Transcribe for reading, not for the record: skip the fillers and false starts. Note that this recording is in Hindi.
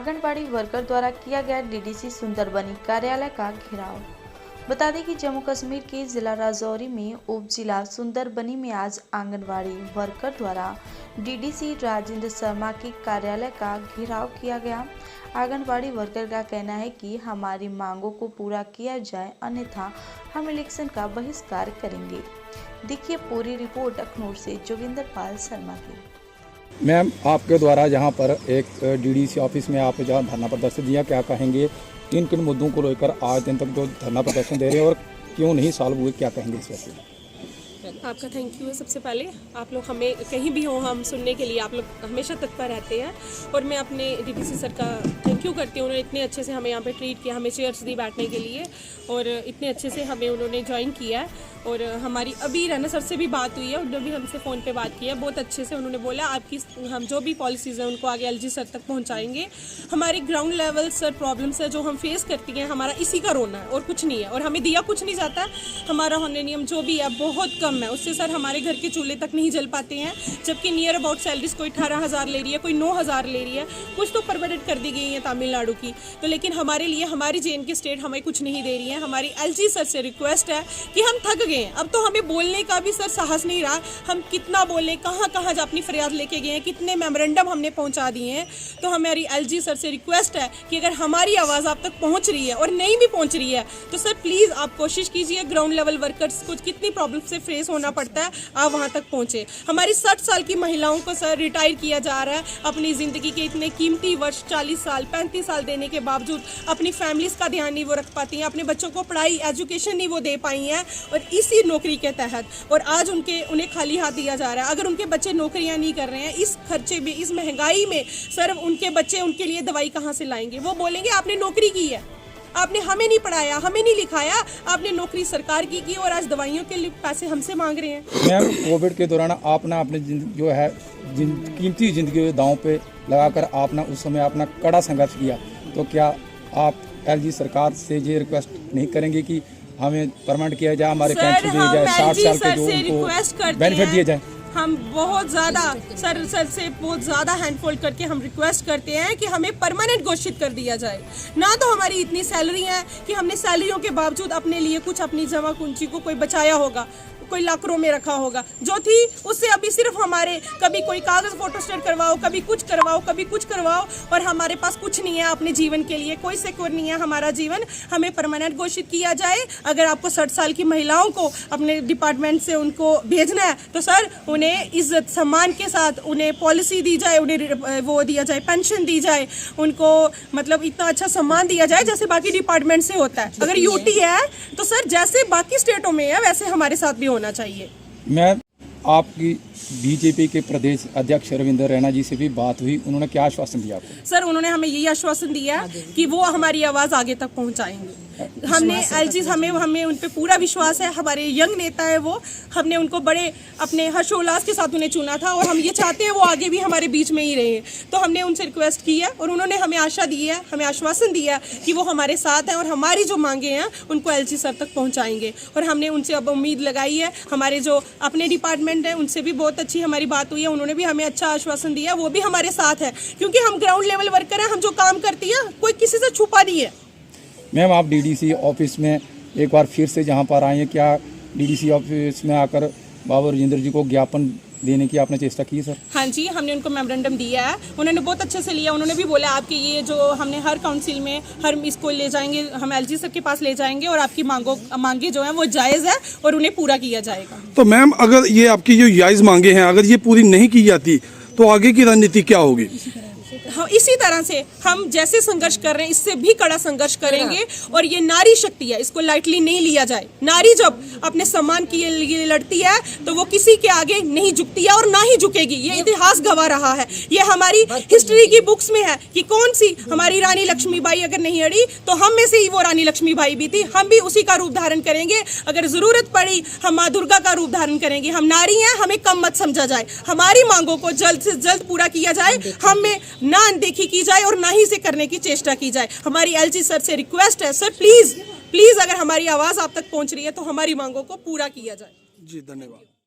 आंगनबाड़ी वर्कर द्वारा किया गया डीडीसी सुंदरबनी कार्यालय का घेराव। बता दें कि जम्मू कश्मीर के जिला राजौरी में उप जिला सुंदरबनी में आज आंगनबाड़ी वर्कर द्वारा डीडीसी राजेंद्र शर्मा के कार्यालय का घेराव किया गया। आंगनबाड़ी वर्कर का कहना है कि हमारी मांगों को पूरा किया जाए, अन्यथा हम इलेक्शन का बहिष्कार करेंगे। देखिए पूरी रिपोर्ट अखनूर से जोगिंदर पाल शर्मा की। मैम, आपके द्वारा यहाँ पर एक डीडीसी ऑफिस में आप जहाँ धरना प्रदर्शन दिया, क्या कहेंगे? किन किन मुद्दों को लेकर आज दिन तक जो धरना प्रदर्शन दे रहे हैं और क्यों नहीं सॉल्व हुए, क्या कहेंगे इस वजह से? आपका थैंक यू है। सबसे पहले आप लोग हमें कहीं भी हो हम सुनने के लिए आप लोग हमेशा तत्पर रहते हैं और मैं अपने डीडीसी सर का थैंक यू करती हूँ। उन्होंने इतने अच्छे से हमें यहाँ पे ट्रीट किया, हमें चेयर्स दी बैठने के लिए और इतने अच्छे से हमें उन्होंने ज्वाइन किया है। और हमारी अभी राणा सर से भी बात हुई है, उन्होंने भी हमसे फ़ोन पे बात की है। बहुत अच्छे से उन्होंने बोला आपकी हम जो भी पॉलिसीज़ हैं उनको आगे एलजी सर तक पहुँचाएंगे। हमारी ग्राउंड लेवल सर प्रॉब्लम्स है जो हम फेस करती हैं, हमारा इसी का रोना है और कुछ नहीं है। और हमें दिया कुछ नहीं जाता, हमारा होने नियम जो भी है बहुत कम है, उससे सर हमारे घर के चूल्हे तक नहीं जल पाते हैं। जबकि नियर अबाउट सैलरीज कोई 18,000 ले रही है, कोई 9,000 ले रही है, कुछ तो परमिटेड कर दी गई है तमिलनाडु की। तो लेकिन हमारे लिए हमारी JNK स्टेट हमें कुछ नहीं दे रही है। हमारी LG सर से रिक्वेस्ट है कि हम थक गए हैं, अब तो हमें बोलने का भी सर साहस नहीं रहा। हम कितना बोले, कहाँ कहाँ अपनी फरियाद लेके गए हैं, कितने मेमोरेंडम हमने पहुँचा दिए हैं। तो हमारी LG सर से रिक्वेस्ट है कि अगर हमारी आवाज़ आप तक पहुँच रही है और नहीं भी पहुँच रही है तो सर प्लीज़ आप कोशिश कीजिए। ग्राउंड लेवल वर्कर्स को कितनी प्रॉब्लम से फेस होना पड़ता है, आप वहाँ तक पहुँचे। हमारी 60 साल की महिलाओं को सर रिटायर किया जा रहा है, अपनी ज़िंदगी के इतने कीमती वर्ष 40 साल 35 साल देने के बावजूद अपनी फैमिलीज़ का ध्यान नहीं वो रख पाती हैं, अपने बच्चों को पढ़ाई एजुकेशन नहीं वो दे पाई हैं। और इसी नौकरी के तहत और आज उन्हें खाली हाथ दिया जा रहा है। अगर उनके बच्चे नौकरियां नहीं कर रहे हैं इस खर्चे में, इस महंगाई में, सर उनके बच्चे उनके लिए दवाई कहाँ से लाएंगे? वो बोलेंगे आपने नौकरी की है, आपने हमें नहीं पढ़ाया, हमें नहीं लिखाया, आपने नौकरी सरकार की और आज दवाइयों के लिए पैसे हमसे मांग रहे हैं। मैम, कोविड के दौरान आपने अपने जो है कीमती जिंदगी दांव पे लगाकर आपने उस समय अपना कड़ा संघर्ष किया, तो क्या आप LG सरकार से ये रिक्वेस्ट नहीं करेंगे कि हमें परमानेंट किया जाए, हमारे पेंशन दिए जाए, 60 साल के जो उनको बेनिफिट दिए जाए? हम बहुत ज़्यादा सर से बहुत ज़्यादा हैंडफोल्ड करके हम रिक्वेस्ट करते हैं कि हमें परमानेंट घोषित कर दिया जाए। ना तो हमारी इतनी सैलरी है कि हमने सैलरियों के बावजूद अपने लिए कुछ अपनी जमा पूंजी को कोई बचाया होगा, कोई लाखों में रखा होगा जो थी, उससे अभी सिर्फ हमारे कभी कोई कागज़ फोटोस्टेट करवाओ, कभी कुछ करवाओ, कभी कुछ करवाओ, और हमारे पास कुछ नहीं है अपने जीवन के लिए, कोई सिक्योर नहीं है हमारा जीवन। हमें परमानेंट घोषित किया जाए। अगर आपको 60 साल की महिलाओं को अपने डिपार्टमेंट से उनको भेजना है तो सर उन्हें इज्जत सम्मान के साथ उन्हें पॉलिसी दी जाए, उन्हें वो दिया जाए, पेंशन दी जाए, उनको मतलब इतना अच्छा सम्मान दिया जाए जैसे बाकी डिपार्टमेंट से होता है। अगर UT है तो सर जैसे बाकी स्टेटों में है वैसे हमारे साथ भी होना चाहिए। मैं आपकी BJP के प्रदेश अध्यक्ष रविंद्र रैना जी से भी बात हुई, उन्होंने क्या आश्वासन दिया आपको? सर उन्होंने हमें यही आश्वासन दिया कि वो हमारी आवाज़ आगे तक पहुंचाएंगे। हमने LG हमें उन पे पूरा विश्वास है। हमारे यंग नेता है वो, हमने उनको बड़े अपने हर्षोल्लास के साथ उन्हें चुना था और हम ये चाहते हैं वो आगे भी हमारे बीच में ही रहे। तो हमने उनसे रिक्वेस्ट की है और उन्होंने हमें आशा दी है, हमें आश्वासन दिया कि वो हमारे साथ हैं और हमारी जो मांगे हैं उनको LG सर तक पहुँचाएंगे। और हमने उनसे अब उम्मीद लगाई है। हमारे जो अपने डिपार्टमेंट हैं उनसे भी बहुत अच्छी हमारी बात हुई है, उन्होंने भी हमें अच्छा आश्वासन दिया, वो भी हमारे साथ है क्योंकि हम ग्राउंड लेवल वर्कर हैं। हम जो काम करती है कोई किसी से छुपा नहीं है। मैम, आप DDC ऑफिस में एक बार फिर से जहां पर आए हैं, क्या DDC ऑफिस में आकर बाबा राजेंद्र जी को ज्ञापन देने की आपने चेष्टा की सर? हाँ जी, हमने उनको मेमोरेंडम दिया है, उन्होंने बहुत अच्छे से लिया। उन्होंने भी बोला आपके ये जो हमने हर काउंसिल में हर इसको ले जाएंगे, हम LG सर के पास ले जाएंगे और आपकी मांगे जो हैं वो जायज़ है और उन्हें पूरा किया जाएगा। तो मैम, अगर ये आपकी जो जायज़ मांगे हैं अगर ये पूरी नहीं की जाती तो आगे की रणनीति क्या होगी? हाँ, इसी तरह से हम जैसे संघर्ष कर रहे हैं इससे भी कड़ा संघर्ष करेंगे। और ये नारी शक्ति है, इसको लाइटली नहीं लिया जाए। नारी जब अपने सम्मान के लिए लड़ती है तो वो किसी के आगे नहीं झुकती है और ना ही झुकेगी। ये इतिहास गवाह रहा है, ये हमारी हिस्ट्री की बुक्स में है कि कौन सी हमारी रानी लक्ष्मीबाई अगर नहीं अड़ी तो हम में से ही वो रानी लक्ष्मीबाई भी थी। हम भी उसी का रूप धारण करेंगे, अगर जरूरत पड़ी हम माँ दुर्गा का रूप धारण करेंगे। हम नारी हैं, हमें कम मत समझा जाए। हमारी मांगों को जल्द से जल्द पूरा किया जाए, हमें ना अनदेखी की जाए और ना ही से करने की चेष्टा की जाए। हमारी LG सर से रिक्वेस्ट है, सर प्लीज अगर हमारी आवाज़ आप तक पहुंच रही है तो हमारी मांगों को पूरा किया जाए। जी, धन्यवाद।